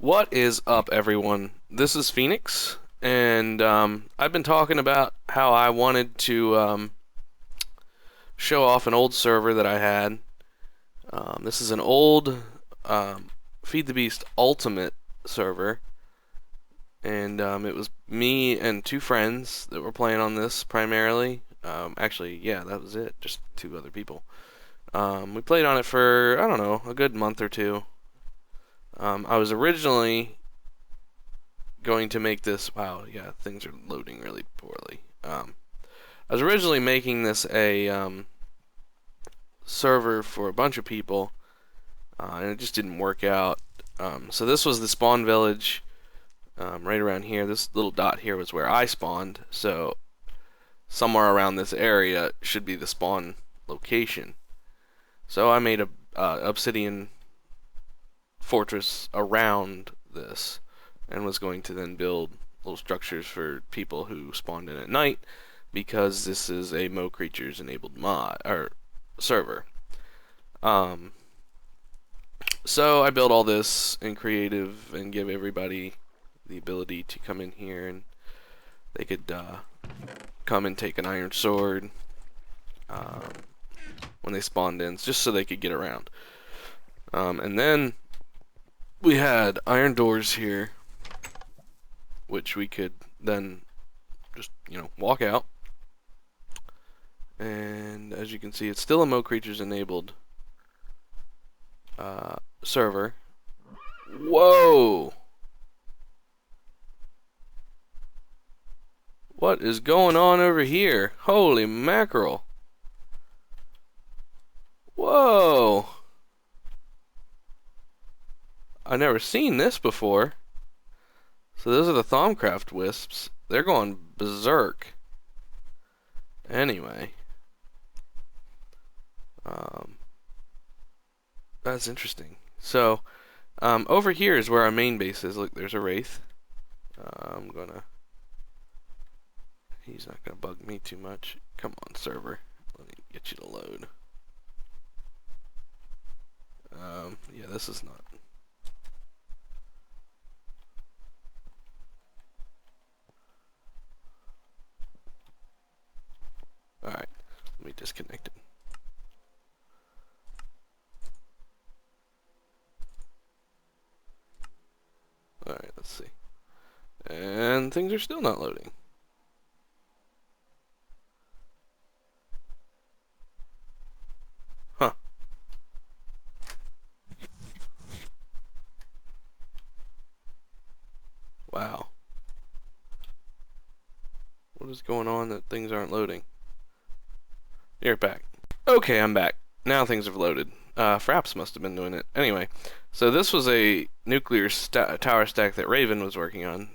What is up, everyone? This is Phoenix, and I've been talking about how I wanted to show off an old server that I had. This is an old Feed the Beast Ultimate server, and it was me and two friends that were playing on this primarily. Actually, yeah, that was it, just two other people. We played on it for, I don't know, a good month or two. I was originally going to make this. Wow, yeah, things are loading really poorly. I was originally making this a server for a bunch of people, and it just didn't work out. So this was the spawn village right around here. This little dot here was where I spawned. So somewhere around this area should be the spawn location. So I made a obsidian fortress around this, and was going to then build little structures for people who spawned in at night, because this is a Mo Creatures enabled mod or server. Um, so I built all this in creative and give everybody the ability to come in here, and they could come and take an iron sword um, when they spawned in, just so they could get around. And then we had iron doors here, which we could then just, walk out. And as you can see, it's still a Mo Creatures enabled server. Whoa! What is going on over here? Holy mackerel! Whoa! I've never seen this before. So those are the Thaumcraft wisps. They're going berserk. Anyway. That's interesting. So, over here is where our main base is. Look, there's a Wraith. He's not gonna bug me too much. Come on, server. Let me get you to load. Yeah, this is not. Alright, let me disconnect it. Alright, let's see. And things are still not loading. Huh. Wow. What is going on that things aren't loading? You're back. Okay, I'm back. Now things have loaded. Fraps must have been doing it. Anyway, so this was a nuclear tower stack that Raven was working on.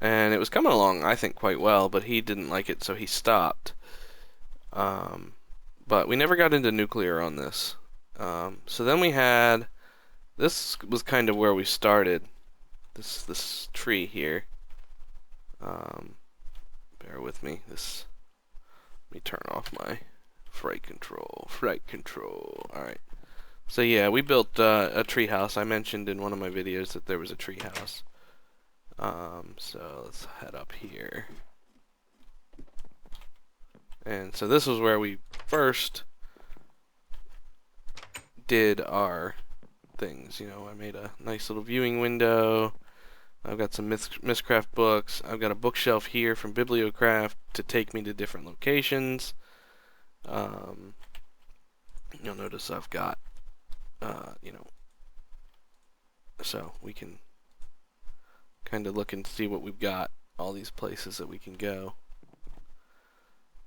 And it was coming along, I think, quite well, but he didn't like it, so he stopped. But we never got into nuclear on this. So then we had... This was kind of where we started. This tree here. Bear with me. Let me turn off my fright control. Alright. So yeah, we built a tree house. I mentioned in one of my videos that there was a tree house. So let's head up here. And so this was where we first did our things. I made a nice little viewing window. I've got some Mystcraft books. I've got a bookshelf here from Bibliocraft to take me to different locations. You'll notice I've got, so we can kind of look and see what we've got, all these places that we can go.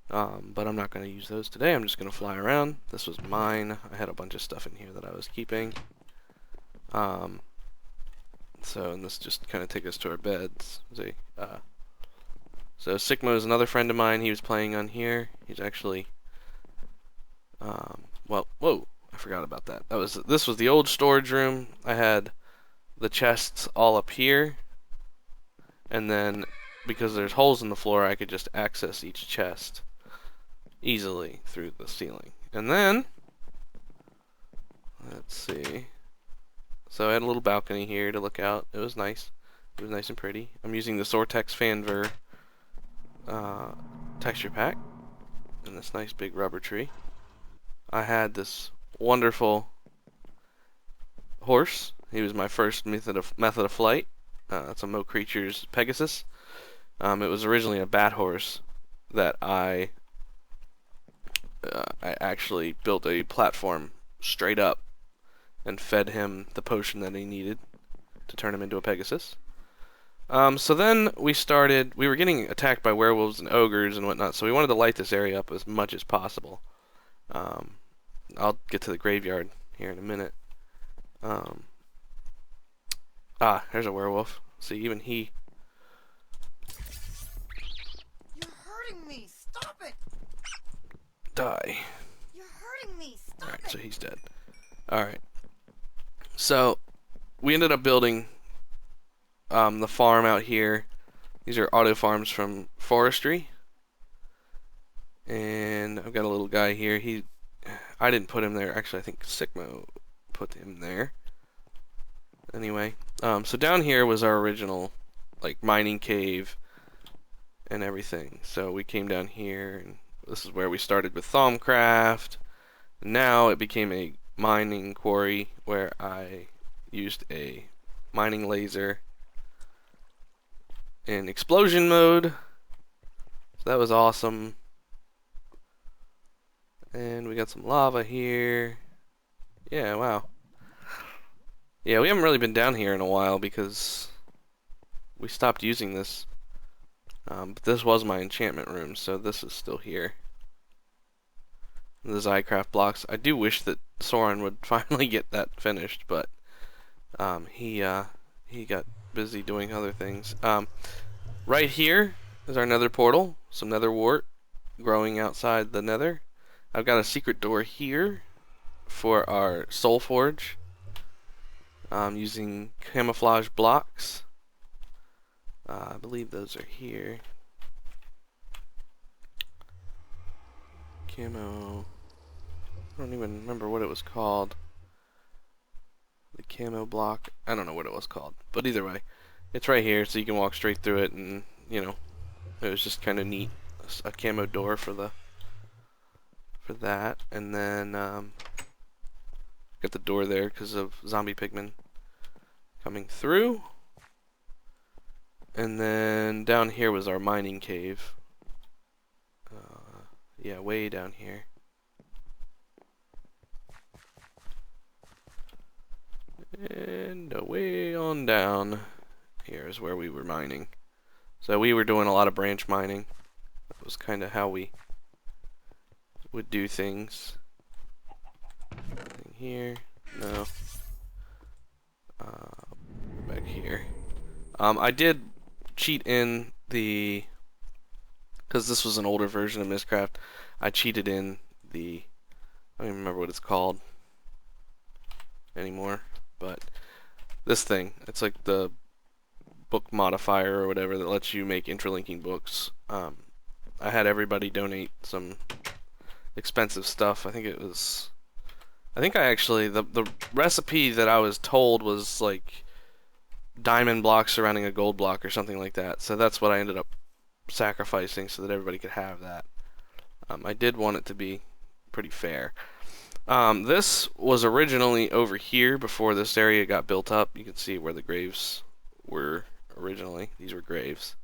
But I'm not going to use those today. I'm just going to fly around. This was mine. I had a bunch of stuff in here that I was keeping. And this just kind of take us to our beds. So Sikmo is another friend of mine. He was playing on here. He's actually, well, whoa, I forgot about that. This was the old storage room. I had the chests all up here, and then because there's holes in the floor, I could just access each chest easily through the ceiling. And then, let's see. So I had a little balcony here to look out. It was nice. It was nice and pretty. I'm using the Sortex Fanver texture pack and this nice big rubber tree. I had this wonderful horse. He was my first method of flight. It's a Mo Creatures Pegasus. It was originally a bat horse that I actually built a platform straight up and fed him the potion that he needed to turn him into a Pegasus. So then we were getting attacked by werewolves and ogres and whatnot, so we wanted to light this area up as much as possible. I'll get to the graveyard here in a minute. There's a werewolf. See, even he... You're hurting me! Stop it! Die. You're hurting me! Stop Alright, it! so he's dead. Alright. So, we ended up building the farm out here. These are auto farms from forestry. And I've got a little guy here. I didn't put him there. Actually, I think Sikmo put him there. Anyway, so down here was our original, like, mining cave and everything. So we came down here, and this is where we started with Thaumcraft. Now it became a mining quarry where I used a mining laser in explosion mode. So that was awesome. And we got some lava here. Yeah, wow. Yeah, we haven't really been down here in a while because we stopped using this. But this was my enchantment room, so this is still here. The Zycraft blocks. I do wish that Soren would finally get that finished, but he got busy doing other things. Right here is our nether portal. Some nether wart growing outside the nether. I've got a secret door here for our soul forge. Using camouflage blocks. I believe those are here. Camo. I don't even remember what it was called. The camo block. I don't know what it was called. But either way, it's right here, so you can walk straight through it, and you know, it was just kind of neat. A camo door for that, and then got the door there because of zombie pigmen coming through. And then down here was our mining cave. Yeah, way down here. And way on down here is where we were mining. So we were doing a lot of branch mining. That was kind of how we would do things. Nothing here. No. Back here. I did cheat in the... because this was an older version of Mistcraft, I cheated in the... I don't even remember what it's called anymore, but this thing, it's like the book modifier or whatever that lets you make interlinking books. I had everybody donate some expensive stuff. I think I actually, the recipe that I was told was like diamond blocks surrounding a gold block or something like that. So that's what I ended up sacrificing so that everybody could have that. I did want it to be pretty fair. This was originally over here before this area got built up. You can see where the graves were originally. These were graves.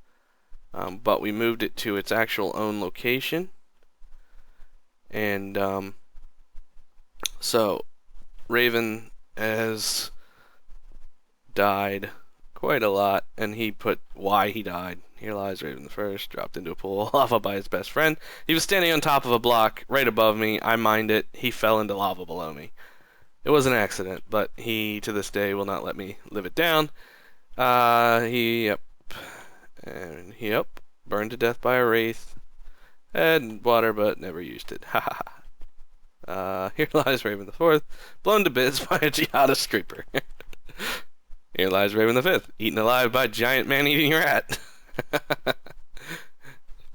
But we moved it to its actual own location. And so Raven has died quite a lot, and he put why he died. Here lies Raven the First, dropped into a pool of lava by his best friend. He was standing on top of a block right above me. I mined it. He fell into lava below me. It was an accident, but he, to this day, will not let me live it down. He burned to death by a wraith. Had water, but never used it. Ha ha. Here lies Raven the Fourth, blown to bits by a jihadist creeper. Here lies Raven the Fifth, eaten alive by a giant man-eating rat.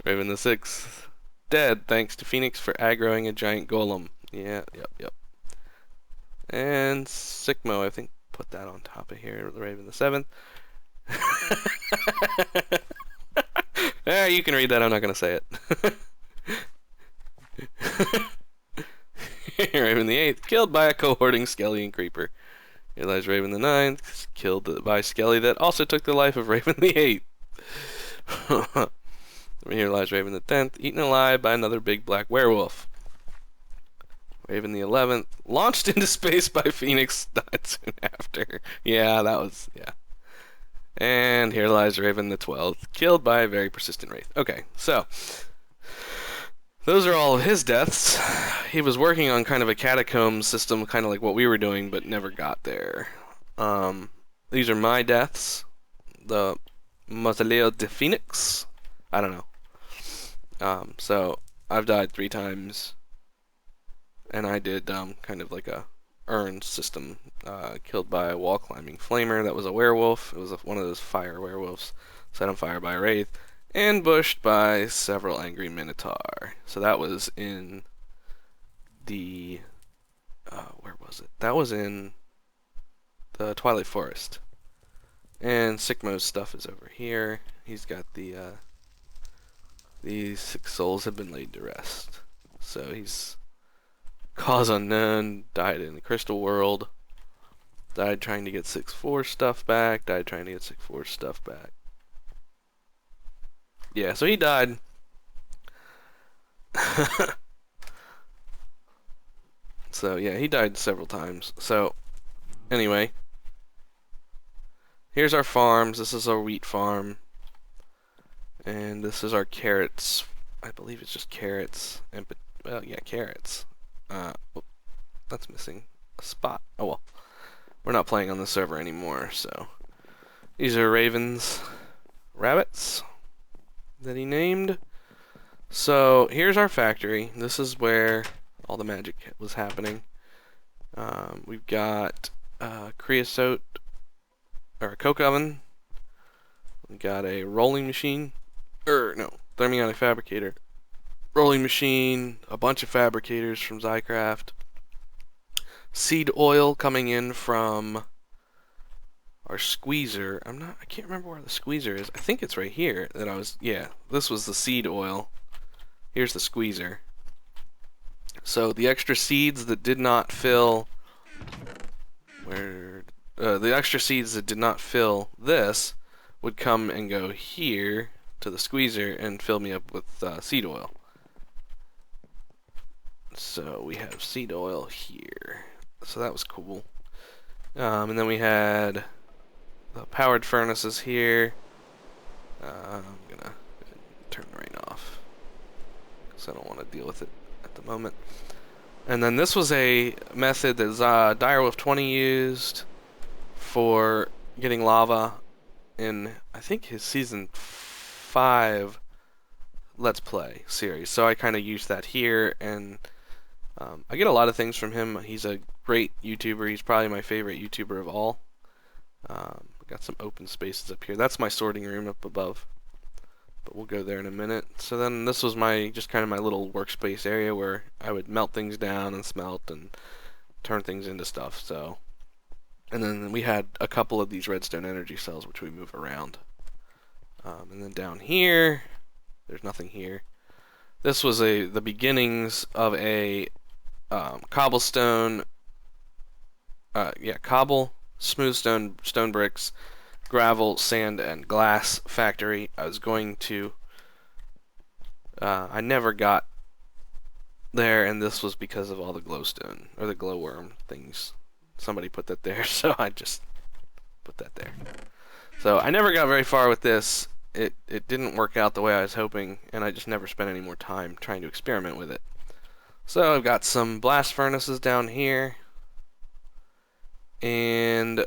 Raven the Sixth, dead thanks to Phoneix for aggroing a giant golem. Yeah, yep. And Sikmo, I think put that on top of here. The Raven the 7th. You can read that. I'm not going to say it. Raven the 8th, killed by a cohorting Skelly and Creeper. Here lies Raven the 9th, killed by Skelly that also took the life of Raven the 8th. Here lies Raven the 10th, eaten alive by another big black werewolf. Raven the 11th, launched into space by Phoneix, died soon after. Yeah, that was, yeah. And here lies Raven the 12th, killed by a very persistent wraith. Okay, so those are all of his deaths. He was working on kind of a catacomb system, kind of like what we were doing, but never got there. These are my deaths. The Mausoleo de Phoneix. I don't know. So I've died 3 times, and I did kind of like a urn system. Killed by a wall climbing flamer that was a werewolf. It was one of those fire werewolves set on fire by a wraith. Ambushed by several angry minotaur. So that was in the where was it? That was in the Twilight Forest. And Sikmo's stuff is over here. He's got these 6 souls have been laid to rest. So he's cause unknown, died in the crystal world, died trying to get 6-4 stuff back, died trying to get 6-4 stuff back. Yeah, so he died. So yeah, he died several times. So anyway, here's our farms. This is our wheat farm, and this is our carrots. I believe it's just carrots and well, yeah, carrots. Oh, that's missing a spot. Oh well, we're not playing on the server anymore. So these are ravens, rabbits that he named. So here's our factory. This is where all the magic was happening. We've got creosote, or a coke oven. We've got a rolling machine, thermionic fabricator. Rolling machine, a bunch of fabricators from Zycraft. Seed oil coming in from our squeezer. I can't remember where the squeezer is. I think it's right here yeah, this was the seed oil. Here's the squeezer. So the extra seeds that did not fill the extra seeds that did not fill this would come and go here to the squeezer and fill me up with seed oil. So we have seed oil here. So that was cool. And then we had the powered furnaces here. I'm gonna turn the rain off because I don't want to deal with it at the moment. And then this was a method that Direwolf 20 used for getting lava in, I think, his season 5 Let's Play series. So I kind of used that here, and I get a lot of things from him. He's a great YouTuber. He's probably my favorite YouTuber of all. Got some open spaces up here. That's my sorting room up above, but we'll go there in a minute. So then this was just kind of my little workspace area where I would melt things down and smelt and turn things into stuff. So, and then we had a couple of these redstone energy cells which we move around. And then down here, there's nothing here. This was the beginnings of a cobblestone, cobble, smooth stone bricks, gravel, sand, and glass factory. I was going to, I never got there, and this was because of all the glowstone, or the glowworm things. Somebody put that there, so I just put that there. So I never got very far with this. It didn't work out the way I was hoping, and I just never spent any more time trying to experiment with it. So I've got some blast furnaces down here, and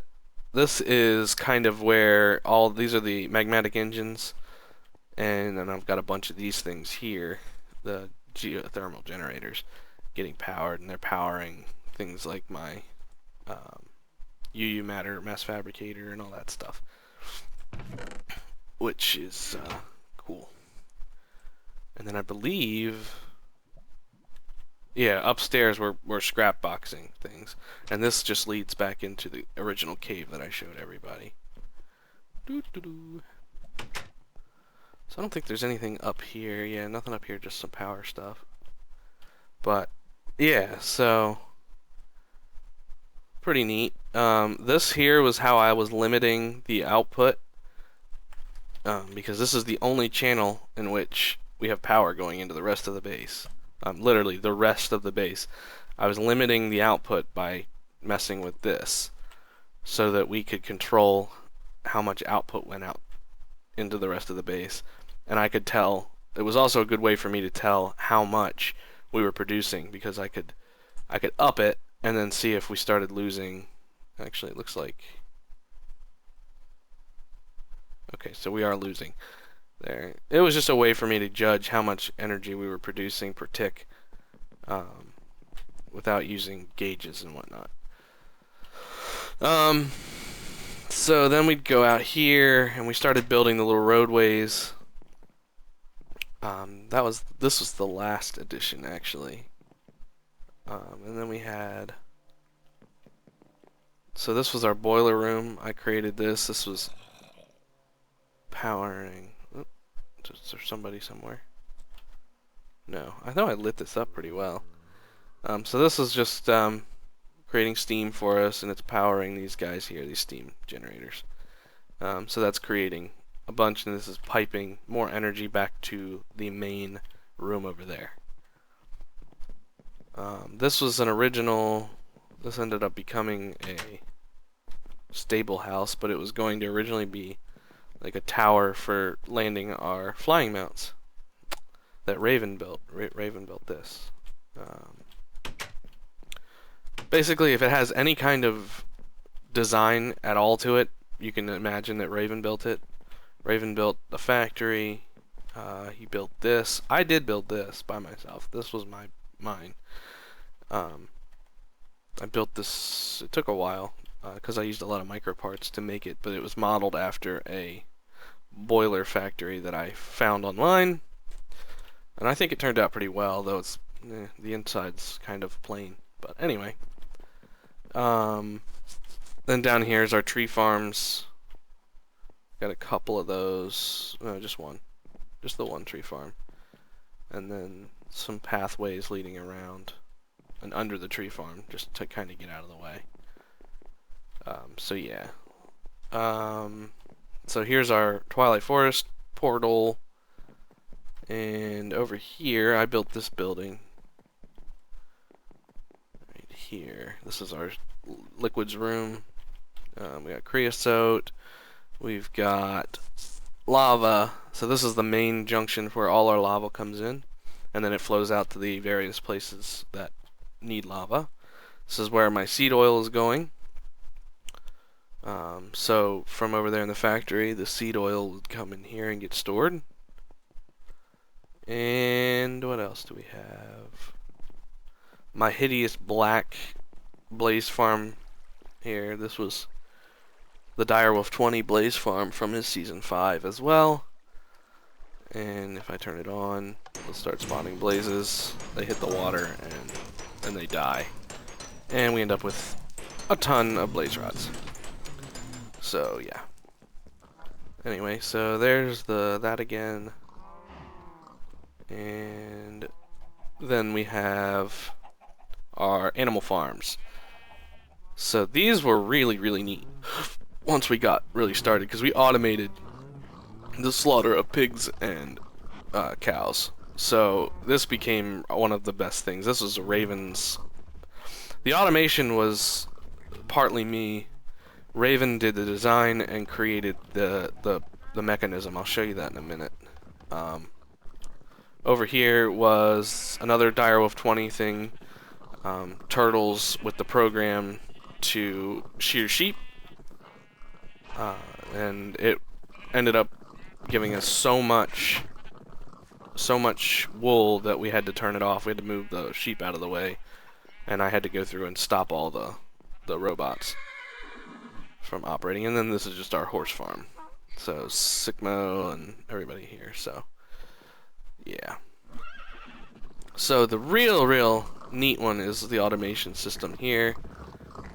this is kind of where these are the magmatic engines, and then I've got a bunch of these things here, the geothermal generators, getting powered, and they're powering things like my UU matter mass fabricator and all that stuff, which is cool. And then I believe Yeah, upstairs we're scrap boxing things, and this just leads back into the original cave that I showed everybody. Doo -doo -doo. So I don't think there's anything up here. Yeah, nothing up here, just some power stuff. But yeah, so pretty neat. This here was how I was limiting the output, because this is the only channel in which we have power going into the rest of the base. Literally the rest of the base. I was limiting the output by messing with this so that we could control how much output went out into the rest of the base. And I could tell, it was also a good way for me to tell how much we were producing, because I could up it and then see if we started losing. Actually, it looks like, okay, so we are losing there. It was just a way for me to judge how much energy we were producing per tick, without using gauges and whatnot. So then we'd go out here and we started building the little roadways. This was the last edition, actually. And then we had, so this was our boiler room. I created this. This was powering. Oh, is there somebody somewhere? No, I know I lit this up pretty well. So this is just creating steam for us, and it's powering these guys here, these steam generators. So that's creating a bunch, and this is piping more energy back to the main room over there. This was an original, this ended up becoming a stable house, but it was going to originally be like a tower for landing our flying mounts that Raven built. Raven built this. Basically, if it has any kind of design at all to it, you can imagine that Raven built it. Raven built the factory. He built this. I did build this by myself. This was mine. I built this. It took a while because I used a lot of micro parts to make it, but it was modeled after a boiler factory that I found online, and I think it turned out pretty well, though it's the inside's kind of plain. But anyway, then down here is our tree farms. Got a couple of those. No, just one. Just the one tree farm. And then some pathways leading around and under the tree farm, just to kind of get out of the way. So yeah. So here's our Twilight Forest portal. And over here, I built this building. Right here. This is our liquids room. We got creosote. We've got lava. So this is the main junction where all our lava comes in, and then it flows out to the various places that need lava. This is where my seed oil is going. So from over there in the factory, the seed oil would come in here and get stored. And what else do we have? My hideous black blaze farm here. This was the Direwolf 20 blaze farm from his season 5 as well. And if I turn it on, it'll start spawning blazes. They hit the water and then they die. And we end up with a ton of blaze rods. So yeah. Anyway, so there's that again. And then we have our animal farms. So these were really, really neat once we got really started, because we automated the slaughter of pigs and cows. So this became one of the best things. This was Raven's. The automation was partly me. Raven did the design and created the mechanism. I'll show you that in a minute. Over here was another Direwolf 20 thing. Turtles with the program to shear sheep. And it ended up giving us so much wool that we had to turn it off. We had to move the sheep out of the way, and I had to go through and stop all the robots from operating. And then this is just our horse farm. So Sikmo and everybody here. So yeah. So the real neat one is the automation system here.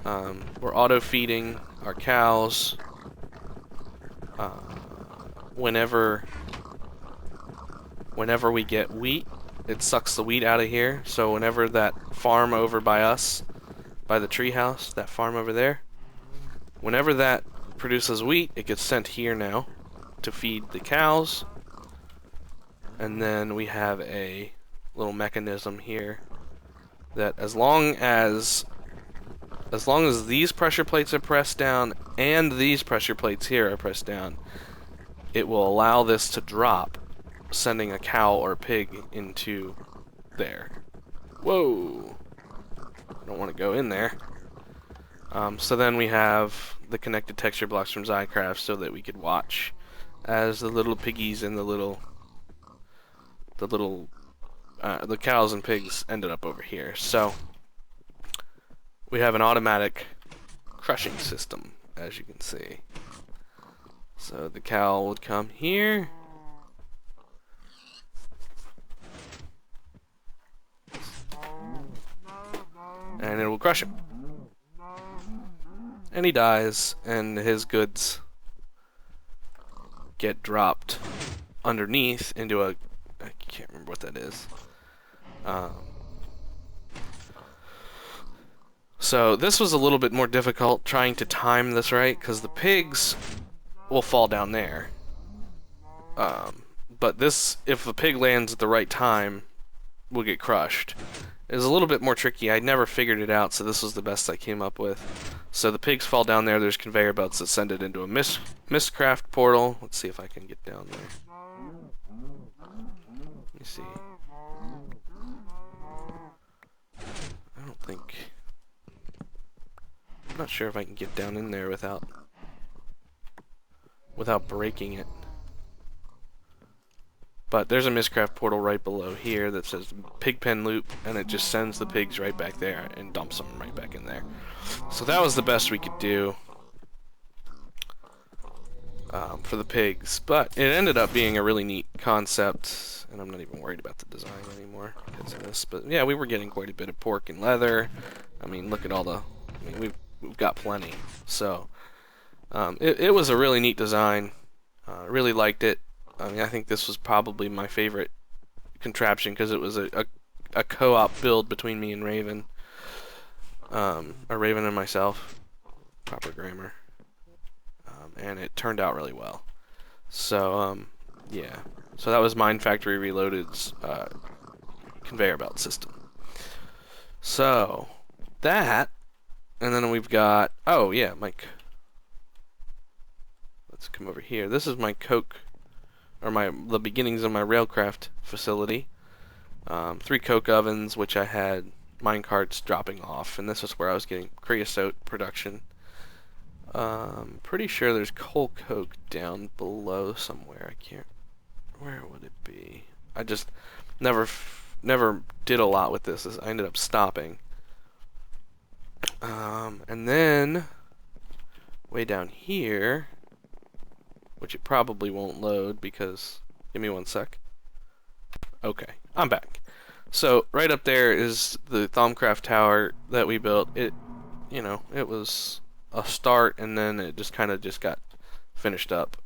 We're auto feeding our cows. Whenever we get wheat, it sucks the wheat out of here. So whenever that farm over by us, by the treehouse, that farm over there, whenever that produces wheat, it gets sent here now to feed the cows. And then we have a little mechanism here that as long as these pressure plates are pressed down and these pressure plates here are pressed down, it will allow this to drop, sending a cow or pig into there. Whoa! I don't want to go in there. So then we have the connected texture blocks from Zycraft so that we could watch as the little piggies and the cows and pigs ended up over here. So we have an automatic crushing system, as you can see. So the cow would come here. And it will crush him. And he dies, and his goods get dropped underneath into a... I can't remember what that is. So this was a little bit more difficult trying to time this right, because the pigs will fall down there. But this, if the pig lands at the right time, will get crushed. It's a little bit more tricky. I never figured it out, so this was the best I came up with. So the pigs fall down there. There's conveyor belts that send it into a Mistcraft portal. Let's see if I can get down there. Let me see. I don't think... I'm not sure if I can get down in there without breaking it. But there's a Mistcraft portal right below here that says pig pen loop, and it just sends the pigs right back there and dumps them right back in there. So that was the best we could do for the pigs. But it ended up being a really neat concept, and I'm not even worried about the design anymore because of this. But yeah, we were getting quite a bit of pork and leather. I mean, look at all the... I mean, we've got plenty. So it was a really neat design. Really liked it. I mean, I think this was probably my favorite contraption because it was a co-op build between me and Raven. Or Raven and myself. Proper grammar. And it turned out really well. So, yeah. So that was Mind Factory Reloaded's conveyor belt system. So, that, and then we've got, oh yeah, let's come over here. This is my coke, or the beginnings of my railcraft facility. 3 coke ovens, which I had minecarts dropping off, and this is where I was getting creosote production. Pretty sure there's coal coke down below somewhere. I can't. Where would it be? I just never did a lot with this. I ended up stopping. And then way down here, which it probably won't load because, give me one sec. Okay, I'm back. So right up there is the Thaumcraft tower that we built. It, you know, it was a start, and then it just kind of got finished up.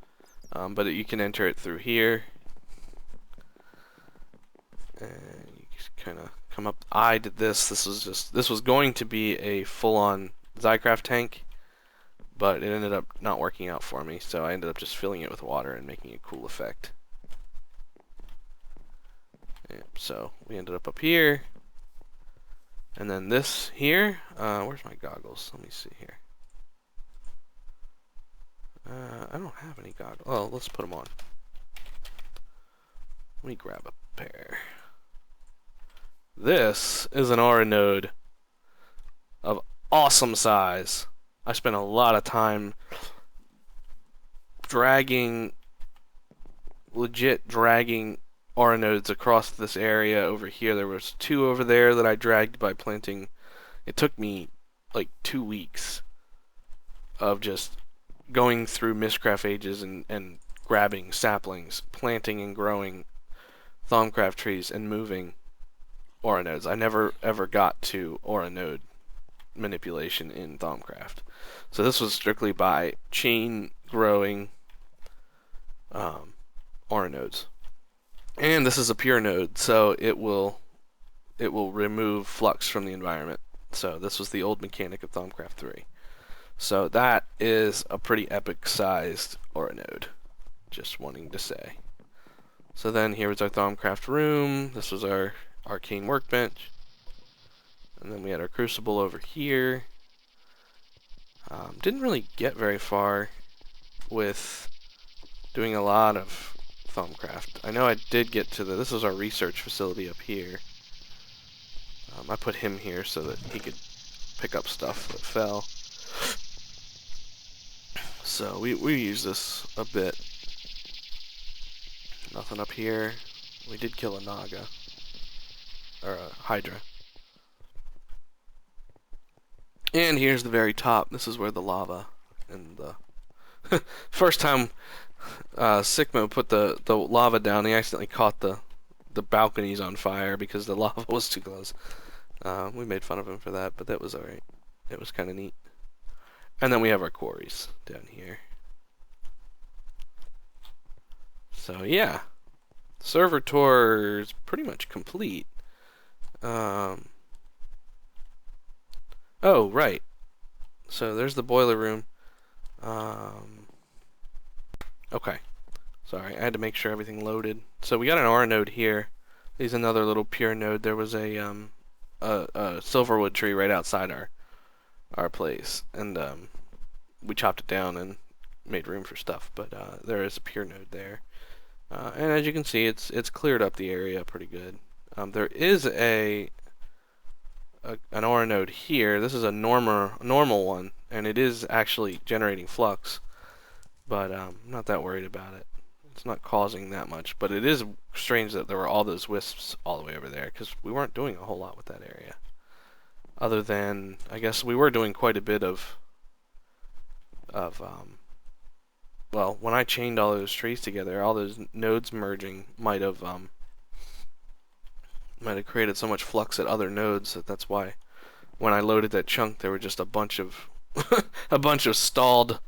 But you can enter it through here, and you just kind of come up. I did this. This was going to be a full-on Zycraft tank, but it ended up not working out for me, so I ended up just filling it with water and making a cool effect. Yeah, so we ended up here, and then this here. Where's my goggles? Let me see here. I don't have any goggles. Oh, let's put them on. Let me grab a pair. This is an aura node of awesome size. I spent a lot of time legit dragging aura nodes across this area over here. There was 2 over there that I dragged by planting. It took me like 2 weeks of just going through Mistcraft ages and grabbing saplings, planting and growing Thaumcraft trees, and moving aura nodes. I never ever got to aura node manipulation in Thaumcraft. So this was strictly by chain growing um, aura nodes. And this is a pure node, so it will remove flux from the environment. So this was the old mechanic of Thaumcraft 3. So that is a pretty epic sized aura node. Just wanting to say. So then here was our Thaumcraft room. This was our arcane workbench. And then we had our crucible over here. Didn't really get very far with doing a lot of Thaumcraft. I know I did get to this was our research facility up here. I put him here so that he could pick up stuff that fell. So we use this a bit. Nothing up here. We did kill a Naga. Or a Hydra. And here's the very top. This is where the lava and the first time Sikmo put the lava down, he accidentally caught the balconies on fire because the lava was too close. We made fun of him for that, but that was alright. It was kind of neat. And then we have our quarries down here. So yeah, server tour is pretty much complete. Oh, right. So there's the boiler room. Okay. Sorry, I had to make sure everything loaded. So we got an R node here. There's another little pure node. There was a silverwood tree right outside our place, and we chopped it down and made room for stuff. But there is a pure node there, and as you can see, it's cleared up the area pretty good. There is an aura node here. This is a normal one, and it is actually generating flux, but I'm not that worried about it. It's not causing that much, but it is strange that there were all those wisps all the way over there, because we weren't doing a whole lot with that area. Other than, I guess we were doing quite a bit of well, when I chained all those trees together, all those nodes merging might have created so much flux at other nodes that's why when I loaded that chunk there were just a bunch of a bunch of stalled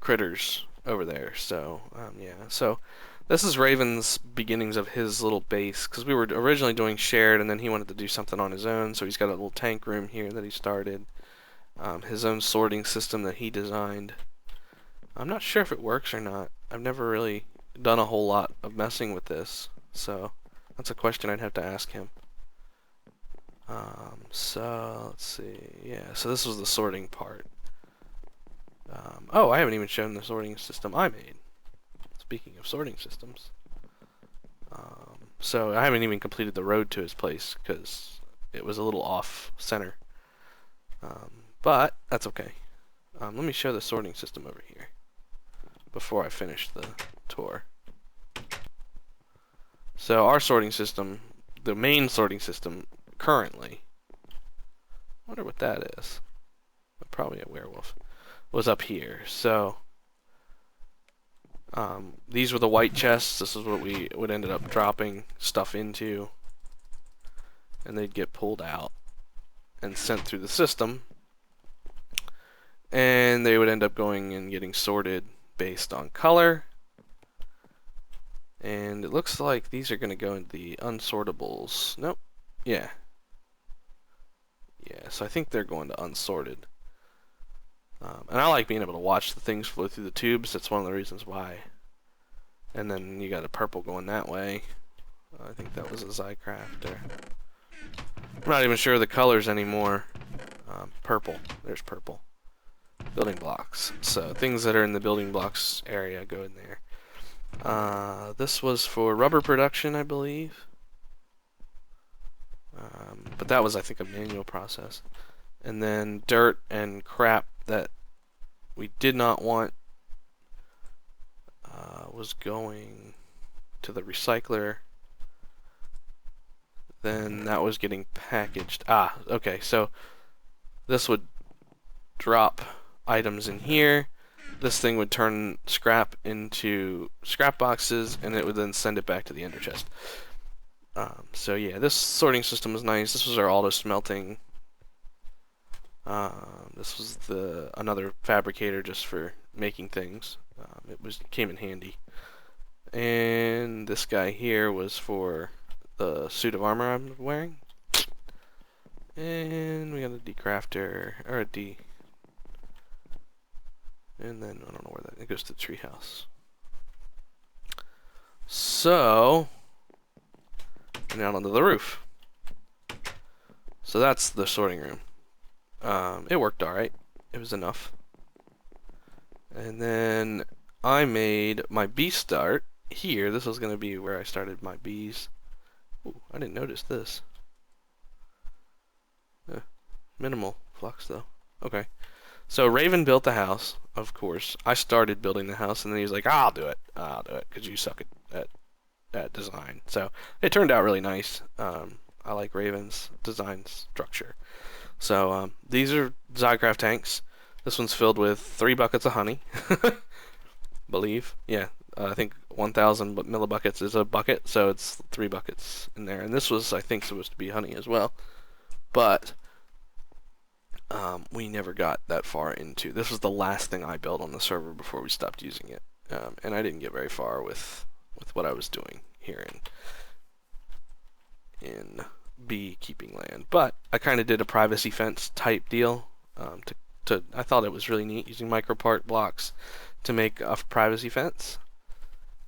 critters over there. So yeah, so this is Raven's beginnings of his little base, because we were originally doing shared and then he wanted to do something on his own, so he's got a little tank room here that he started, his own sorting system that he designed. I'm not sure if it works or not. I've never really done a whole lot of messing with this, so that's a question I'd have to ask him. So let's see. Yeah, so this was the sorting part. Oh, I haven't even shown the sorting system I made. Speaking of sorting systems. So I haven't even completed the road to his place because it was a little off center. But that's okay. Let me show the sorting system over here before I finish the tour. So our sorting system, the main sorting system currently, I wonder what that is. Probably a werewolf. Was up here. So these were the white chests. This is what we would ended up dropping stuff into, and they'd get pulled out and sent through the system, and they would end up going and getting sorted based on color. And it looks like these are going to go into the unsortables. Nope. Yeah. Yeah, so I think they're going to unsorted. And I like being able to watch the things flow through the tubes. That's one of the reasons why. And then you got a purple going that way. I think that was a Zycraft there. I'm not even sure of the colors anymore. Purple. There's purple. Building blocks. So things that are in the building blocks area go in there. This was for rubber production, I believe. But that was, I think, a manual process. And then dirt and crap that we did not want was going to the recycler. Then that was getting packaged. Okay, so this would drop items in here. This thing would turn scrap into scrap boxes, and it would then send it back to the ender chest. So yeah, this sorting system was nice. This was our auto smelting. This was another fabricator just for making things. Came in handy. And this guy here was for the suit of armor I'm wearing. And we got a decrafter, or a D. And then, I don't know where it goes to the treehouse. So, down onto the roof. So that's the sorting room. It worked alright. It was enough. And then I made my bee start here. This was going to be where I started my bees. Ooh, I didn't notice this. Minimal flux though. Okay. So Raven built the house, of course. I started building the house, and then he was like, I'll do it, because you suck at design. So it turned out really nice. I like Raven's design structure. So these are Zycraft tanks. This one's filled with 3 buckets of honey. Believe. Yeah, I think 1,000 millibuckets is a bucket, so it's 3 buckets in there. And this was, I think, supposed to be honey as well. But we never got that far into. This was the last thing I built on the server before we stopped using it, and I didn't get very far with what I was doing here in beekeeping land. But I kind of did a privacy fence type deal. I thought it was really neat using micropart blocks to make a privacy fence.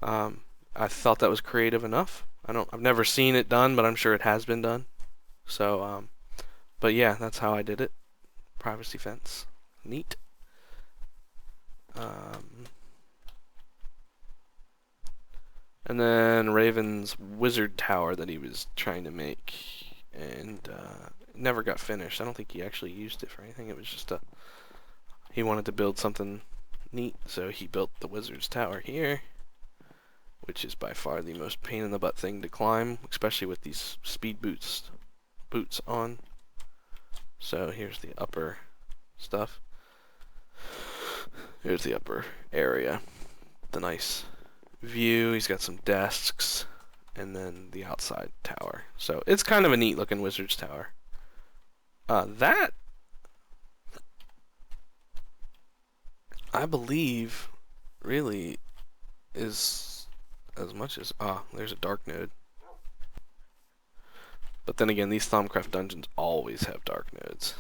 I thought that was creative enough. I've never seen it done, but I'm sure it has been done. So, but yeah, that's how I did it. Privacy fence. Neat. And then Raven's wizard tower that he was trying to make, and never got finished. I don't think he actually used it for anything. It was just he wanted to build something neat, so he built the wizard's tower here, which is by far the most pain in the butt thing to climb, especially with these speed boots on. So here's the upper stuff. Here's the upper area. The nice view. He's got some desks. And then the outside tower. So it's kind of a neat looking wizard's tower. That, I believe, really is as much as... there's a dark node. But then again, these Thaumcraft dungeons always have dark nodes.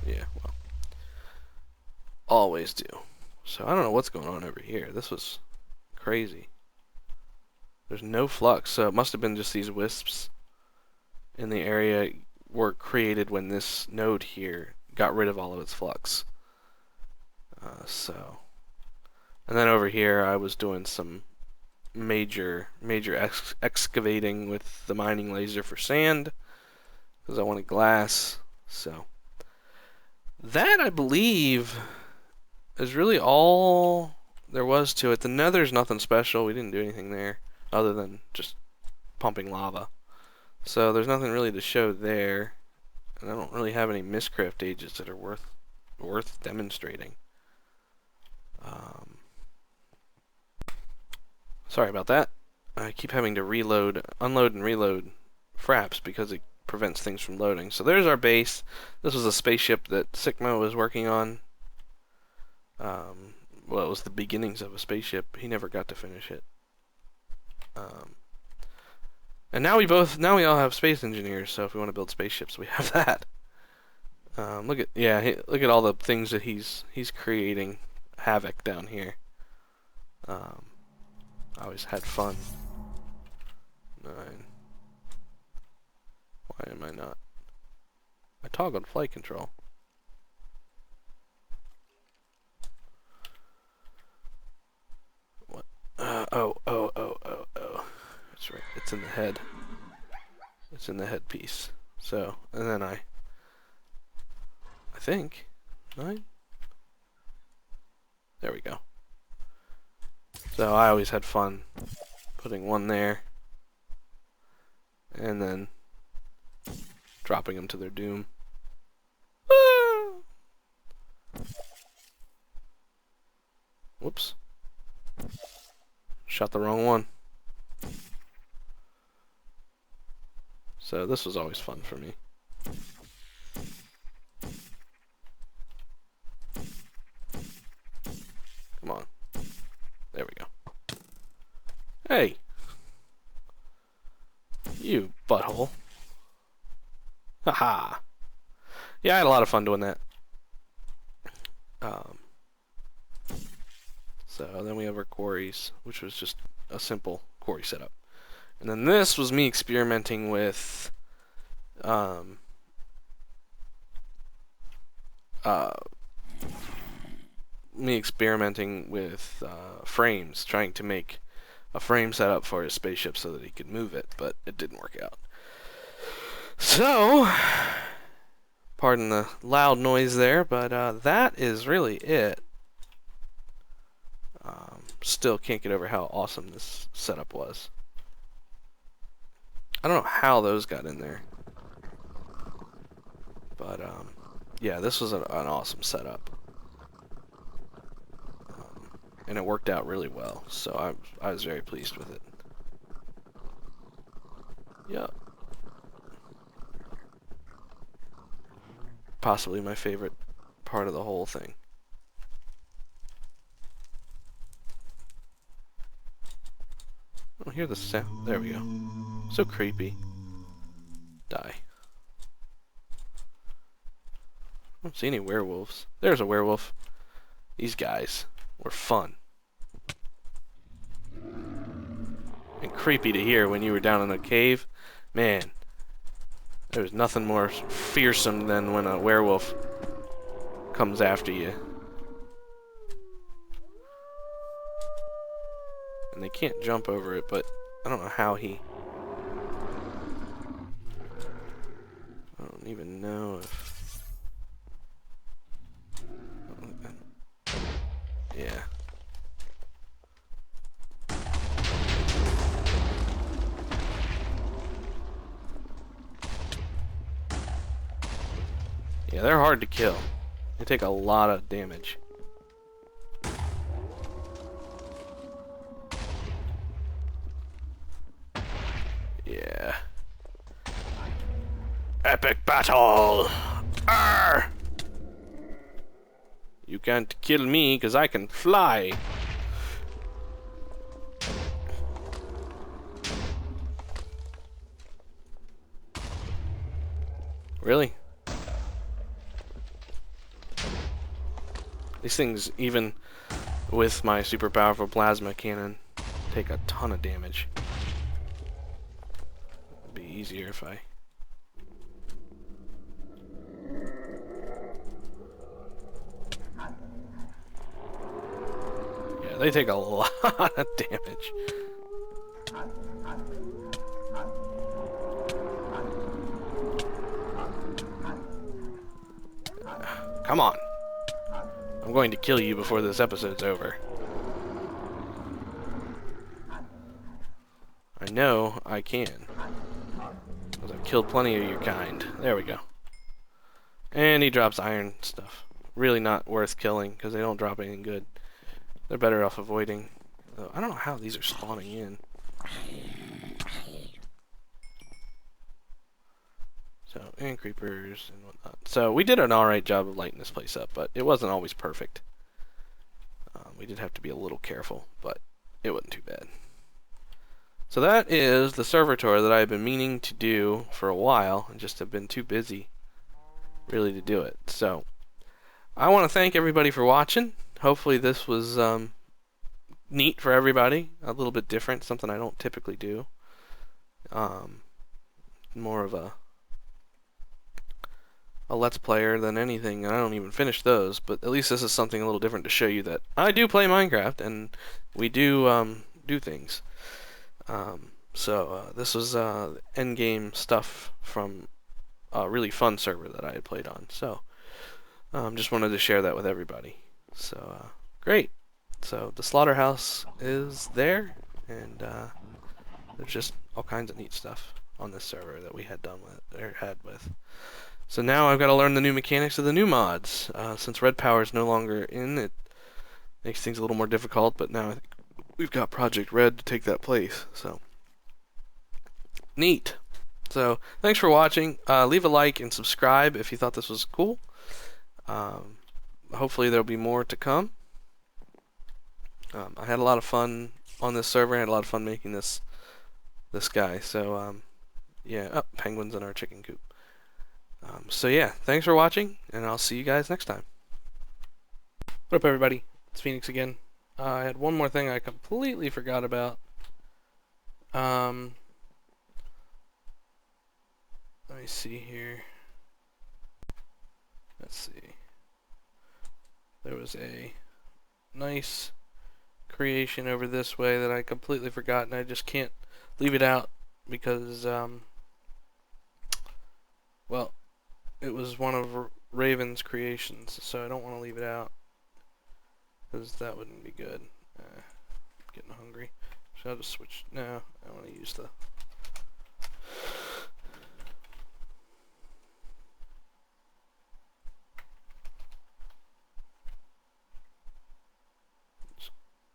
Yeah, well. Always do. So I don't know what's going on over here. This was crazy. There's no flux, so it must have been just these wisps in the area were created when this node here got rid of all of its flux. And then over here I was doing some major excavating with the mining laser for sand because I wanted glass. So that, I believe, is really all there was to it. The nether's nothing special. We didn't do anything there other than just pumping lava. So there's nothing really to show there. And I don't really have any Mistcraft ages that are worth demonstrating. Sorry about that. I keep having to unload and reload fraps because it prevents things from loading. So there's our base. This was a spaceship that Sikmo was working on. Well, it was the beginnings of a spaceship. He never got to finish it. And now we all have space engineers. So if we want to build spaceships, we have that. Look at all the things that he's creating havoc down here. I always had fun. 9. Why am I not? I toggled flight control. What? Oh. That's right. It's in the head. It's in the headpiece. So, and then I think 9. There we go. So I always had fun putting one there and then dropping them to their doom. Whoops. Shot the wrong one. So this was always fun for me. Come on. There we go. Hey! You butthole. Haha. Yeah, I had a lot of fun doing that. So then we have our quarries, which was just a simple quarry setup. And then this was me experimenting with frames, trying to make a frame setup for his spaceship so that he could move it, but it didn't work out. So, pardon the loud noise there, but that is really it. Still can't get over how awesome this setup was. I don't know how those got in there. But, yeah, this was an awesome setup. And it worked out really well, so I was very pleased with it. Yep. Possibly my favorite part of the whole thing. I don't hear the sound. There we go. So creepy. Die. I don't see any werewolves. There's a werewolf. These guys were fun. And creepy to hear when you were down in a cave. Man, there was nothing more fearsome than when a werewolf comes after you. And they can't jump over it, but I don't know how he... I don't even know if... Yeah. Yeah, they're hard to kill. They take a lot of damage. Yeah. Epic battle! Arr! You can't kill me because I can fly. Really? These things, even with my super powerful plasma cannon, take a ton of damage. It'd be easier if I... Yeah, they take a lot of damage. Come on. I'm going to kill you before this episode's over. I know I can. Because I've killed plenty of your kind. There we go. And he drops iron stuff. Really not worth killing, because they don't drop anything good. They're better off avoiding. I don't know how these are spawning in. So, and creepers and whatnot. So, we did an alright job of lighting this place up, but it wasn't always perfect. We did have to be a little careful, but it wasn't too bad. So that is the server tour that I've been meaning to do for a while, and just have been too busy really to do it. So, I want to thank everybody for watching. Hopefully this was neat for everybody, a little bit different, something I don't typically do. More of a Let's Player than anything. I don't even finish those, but at least this is something a little different to show you that I do play Minecraft, and we do do things. This was endgame stuff from a really fun server that I had played on. So, just wanted to share that with everybody. So, great. So, the slaughterhouse is there, and there's just all kinds of neat stuff on this server that we had had with. So now I've got to learn the new mechanics of the new mods. Since Red Power is no longer in, it makes things a little more difficult, but now we've got Project Red to take that place. So neat. So thanks for watching. Leave a like and subscribe if you thought this was cool. Hopefully there'll be more to come. I had a lot of fun on this server. I had a lot of fun making this guy. So yeah, penguins in our chicken coop. So yeah, thanks for watching, and I'll see you guys next time. What up, everybody? It's Phoenix again. I had one more thing I completely forgot about. Let me see here. Let's see. There was a nice creation over this way that I completely forgot, and I just can't leave it out because, well, it was one of Raven's creations, so I don't want to leave it out because that wouldn't be good. Getting hungry. So I'll just switch. No, I want to use the. Just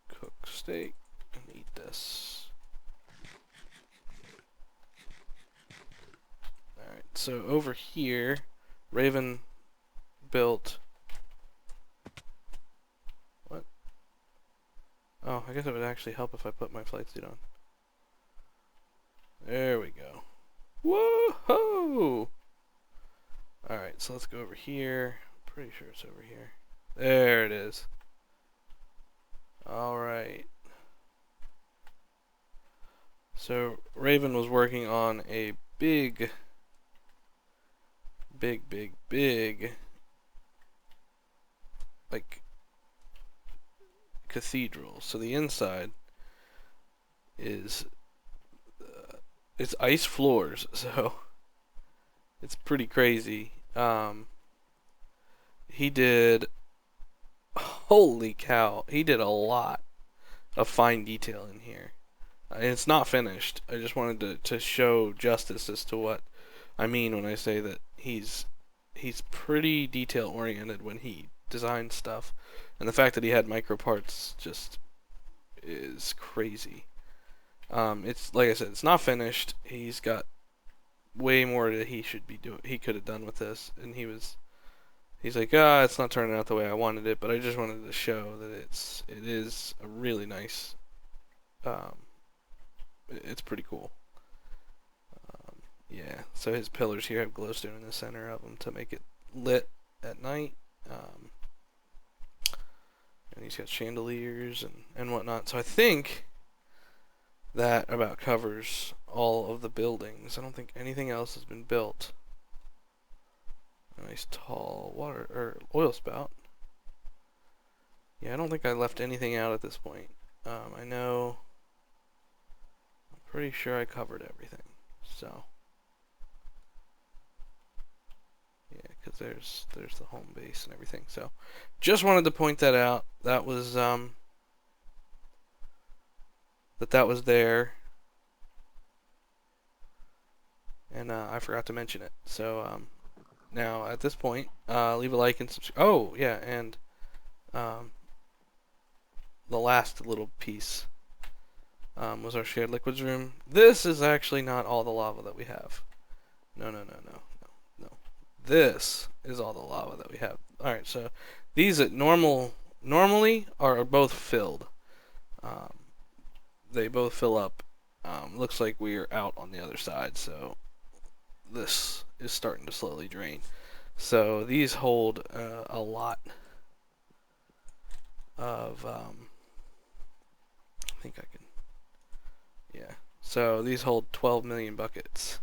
cook steak and eat this. Alright, so over here, Raven built. What? Oh, I guess it would actually help if I put my flight suit on. There we go. Whoa! Alright, so let's go over here. I'm pretty sure it's over here. There it is. Alright. So, Raven was working on a big like cathedral. So the inside is it's ice floors, so it's pretty crazy. He did, holy cow, he did a lot of fine detail in here. And it's not finished. I just wanted to show justice as to what I mean when I say that he's pretty detail oriented when he designs stuff, and the fact that he had micro parts just is crazy. It's like I said, it's not finished. He's got way more that he should be doing. He could have done with this, and he's like, it's not turning out the way I wanted it. But I just wanted to show that it is a really nice. It's pretty cool. Yeah, so his pillars here have glowstone in the center of them to make it lit at night. And he's got chandeliers and whatnot. So I think that about covers all of the buildings. I don't think anything else has been built. A nice tall water or oil spout. Yeah, I don't think I left anything out at this point. I know. I'm pretty sure I covered everything. So. Yeah, because there's the home base and everything. So, just wanted to point that out. That was that was there, and I forgot to mention it. So now at this point, leave a like and subscribe. Oh yeah, and the last little piece was our shared liquids room. This is actually not all the lava that we have. No. This is all the lava that we have. Alright, so these at normally are both filled. They both fill up. Looks like we are out on the other side, so this is starting to slowly drain. So these hold a lot of, I think I can, yeah. So these hold 12 million buckets.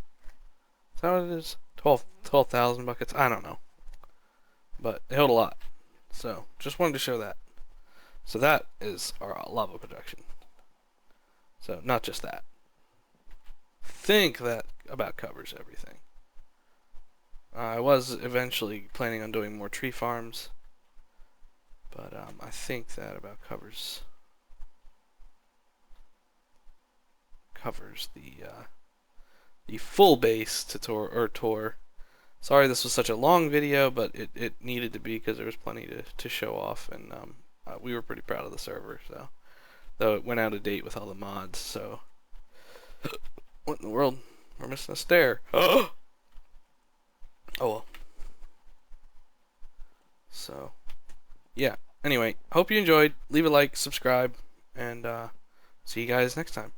Is that what it is? 12,000 buckets? I don't know. But they hold a lot. So, just wanted to show that. So that is our lava production. So, not just that. Think that about covers everything. I was eventually planning on doing more tree farms. But I think that about covers the full base tour. Sorry this was such a long video, but it needed to be because there was plenty to show off, and we were pretty proud of the server. So though it went out of date with all the mods. So what in the world? We're missing a stair. Oh well. So yeah. Anyway, hope you enjoyed. Leave a like, subscribe, and see you guys next time.